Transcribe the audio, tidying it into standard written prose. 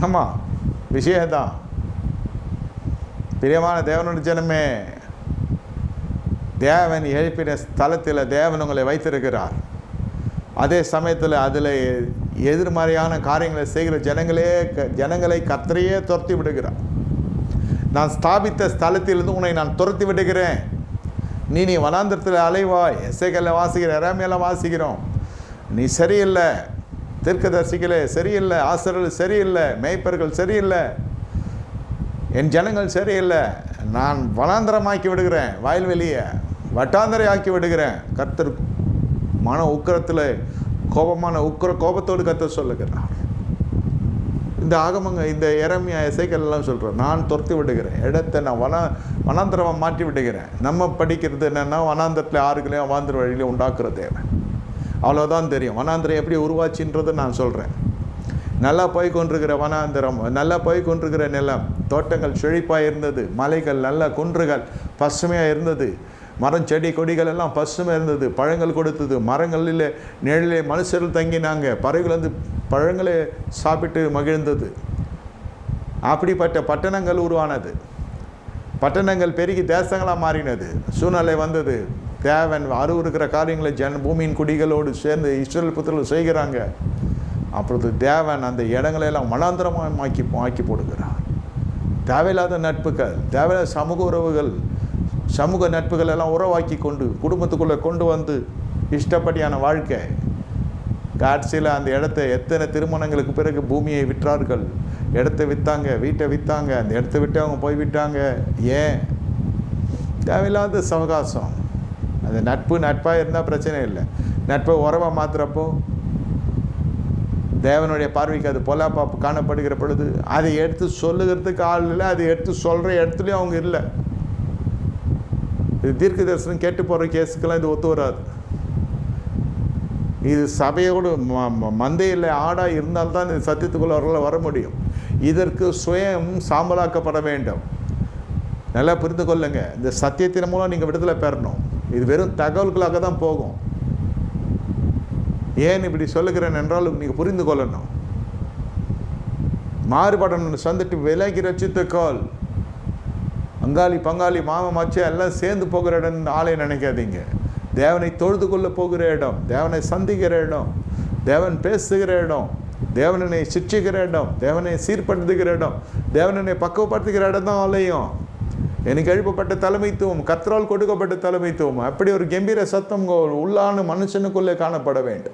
ஆமாம், விஷயம்தான். பிரியமான தேவனுடைய ஜனமே, தேவன் எழுப்பின ஸ்தலத்தில் தேவன் உங்களை வைத்திருக்கிறார். அதே சமயத்தில் அதில் எதிர்மறையான காரியங்களை செய்கிற ஜனங்களை கர்த்தரையே துரத்தி விடுகிறார். நான் ஸ்தாபித்த ஸ்தலத்திலிருந்து உன்னை நான் துரத்தி விடுகிறேன், நீ வனாந்திரத்தில் அலைவாய். எசேக்கியேல் வாசிக்கிற, எரேமியாவில் வாசிக்கிறோம். நீ சரியில்லை, தீர்க்கதரிசிகளே சரியில்லை, ஆசிரியர்கள் சரியில்லை, மேய்ப்பர்கள் சரியில்லை, என் ஜனங்கள் சரியில்லை, நான் வனாந்திரமாக்கி விடுகிறேன், வயல்வெளியை வட்டாந்தரை ஆக்கி விடுகிறேன். கர்த்தர் மன உக்கிரத்தில் கோபத்தோடு கர்த்தர் சொல்லுகிறார். இந்த ஆகமங்க, இந்த எரேமியா எசேக்கியேல் எல்லாம் சொல்கிறேன், நான் துரத்தி விடுகிறேன், இடத்தை நான் வனாந்திரமாக மாற்றி விடுகிறேன். நம்ம படிக்கிறது என்னென்னா, வனாந்திரத்தில் ஆறுகளையும் அவாந்திர வழியிலையும் உண்டாக்குற தேவன், அவ்வளோதான் தெரியும். வனாந்திரம் எப்படி உருவாச்சின்றதை நான் சொல்கிறேன். நல்லா போய் கொண்டிருக்கிற வனாந்திரம், நல்லா போய் கொண்டிருக்கிற நிலம், தோட்டங்கள் செழிப்பாக இருந்தது, மலைகள் நல்ல குன்றுகள் பசுமையாக இருந்தது, மரம் செடி கொடிகள் எல்லாம் பசுமையாக இருந்தது, பழங்கள் கொடுத்தது, மரங்களில் நிழலிலே மனுஷர்கள் தங்கினாங்க, பறவைகள் வந்து பழங்களே சாப்பிட்டு மகிழ்ந்தது. அப்படிப்பட்ட பட்டணங்கள் உருவானது, பட்டணங்கள் பெருகி தேசங்களாக மாறினது, சூழ்நிலை வந்தது. தேவன் அருவருக்கிற காரியங்களை பூமியின் குடிகளோடு சேர்ந்து இஸ்ரவேல் புத்திரர்கள் செய்கிறாங்க. அப்பொழுது தேவன் அந்த இடங்களெல்லாம் வனாந்திரமாக ஆக்கி போடுகிறார். தேவையில்லாத நட்புகள், தேவையில்லாத சமூக உறவுகள், சமூக நட்புகள் எல்லாம் உறவாக்கி கொண்டு குடும்பத்துக்குள்ளே கொண்டு வந்து இஷ்டப்படியான வாழ்க்கை. காட்சியில் அந்த இடத்த எத்தனை திருமணங்களுக்கு பிறகு பூமியை விற்றார்கள், இடத்தை விற்றாங்க, வீட்டை விற்றாங்க, அந்த இடத்த விட்டு அவங்க போய் விட்டாங்க. ஏன்? தேவையில்லாத சவகாசம். அந்த நட்பாக இருந்தால் பிரச்சனை இல்லை. நட்பை உறவாக மாற்றுறப்போ தேவனுடைய பார்வைக்கு அது பொல்லாப்பா காணப்படுகிற பொழுது அதை எடுத்து சொல்லுகிறதுக்கு ஆள் இல்லை, அதை எடுத்து சொல்கிற இடத்துலையும் அவங்க இல்லை. இது தீர்க்க தரிசனம் கேட்டு போகிற கேஸுக்கெல்லாம் இது ஒத்து வராது. இது சபையோடு மந்தையில் ஆடாக இருந்தால்தான் இந்த சத்தியத்துக்குள்ள வர முடியும். இதற்கு சுயம் சாம்பலாக்கப்பட வேண்டும். நல்லா புரிந்து கொள்ளுங்க. இந்த சத்தியத்தின் மூலம் நீங்கள் விடுதலை பெறணும். இது வெறும் தகவல்களாக தான் போகும். ஏன் இப்படி சொல்லுகிறேன் என்றால் நீங்கள் புரிந்து கொள்ளணும். மாறுபடணும்னு சந்துட்டு விலகி ரட்சித்துக்கோள். அங்காளி பங்காளி மாம மச்ச எல்லாம் சேர்ந்து போகிற இடம் ஆளை நினைக்காதீங்க. தேவனை தொழுது கொள்ள போகிற இடம், தேவனை சந்திக்கிற இடம், தேவன் பேசுகிற இடம், தேவனை சிட்சிக்கிற இடம், தேவனை சீர்படுத்துகிற இடம், தேவனை பக்குவப்படுத்துகிற இடம் தான் ஆலயம். எனக்கு எழுப்பப்பட்ட தலைமைத்துவம், கர்த்தரால் கொடுக்கப்பட்ட தலைமைத்துவம். அப்படி ஒரு கம்பீர சத்தம் உள்ளான மனுஷனுக்குள்ளே காணப்பட வேண்டும்.